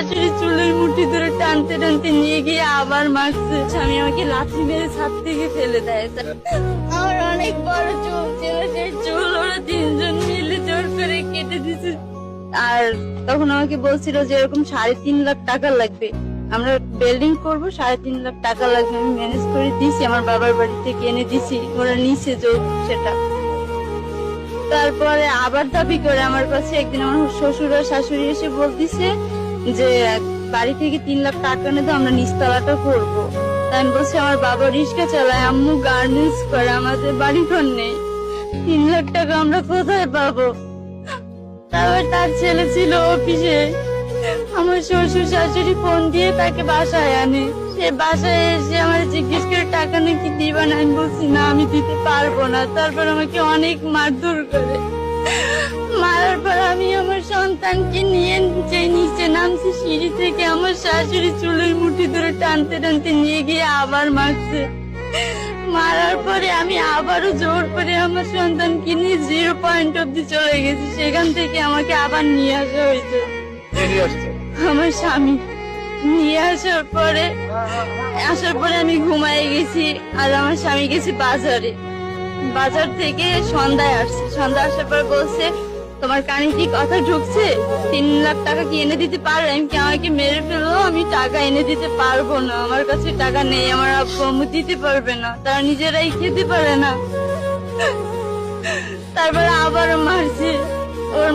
শাশুড়ি চুলের মুঠি ধরে টানতে টানতে নিয়ে গিয়ে আবার মারছে। স্বামী আমাকে লাঠি মেরে ছাদ থেকে ফেলে দেয়। আমার অনেক বড় চুল ছিল, সেই চুল ওরা তিনজন মিলে জোর করে কেটে দিছে। আর তখন আমাকে বলছিল যে এরকম 3.5 লাখ টাকা লাগবে, আমরা বিল্ডিং করব, 3.5 লাখ টাকা লাগবে। আমি ম্যানেজ করে দিছি, আমার বাবার বাড়ি থেকে এনে দিছি, ওরা নিচে সেটা। তারপরে আবার দাবি করে আমার কাছে একদিন আমার শ্বশুর আর শাশুড়ি এসে বলতিছে যে বাড়ি থেকে 3 লাখ টাকা এনে তো আমরা নিচতলাটা করবো। তাই আমি বলছি আমার বাবা রিক্সা চালায়, আম্মু গার্মেন্টস করে, আমাদের বাড়ি ঘর নেই, 3 লাখ টাকা আমরা কোথায় পাবো? তারপর তার ছেলে ছিল অফিসে, আমার শ্বশুর শাশুড়ি ফোন দিয়ে তাকে বাসায় আনে। সে বাসায় এসে আমার জিজ্ঞেস করে টাকা নাকি দিবা না, আমি বলছি না আমি দিতে পারবো না। তারপর আমাকে অনেক মারধর করে, মারার পর আমি আমার সন্তানকে নিয়ে যে নিচে নামছি সিঁড়ি থেকে, আমার শাশুড়ি চুলের মুঠি ধরে টানতে টানতে নিয়ে গিয়ে আবার মারছে। মারার পরে আমি আবারও জোর করে আমার সন্তানকে নিয়ে 0 পয়েন্ট অব্দি চলে গেছি। সেখান থেকে আমাকে আবার নিয়ে আসা হয়েছে আমার স্বামী। নিয়ে আসার পরে আমি ঘুমাই গেছি, আর আমার স্বামী গেছি বাজারে। বাজার থেকে সন্ধ্যায় আসছে, সন্ধ্যা আসার পর বলছে তোমার কানে কি কথা ঢুকছে, 3 লাখ টাকা কি এনে দিতে পারবে? আমি কি আমাকে মেরে ফেলবো? আমি টাকা এনে দিতে পারবো না, আমার কাছে টাকা নেই, আমার আব্বু আম্মু দিতে পারবে না, তারা নিজেরাই খেতে পারে না। তারপরে আবারও মারছে। ওর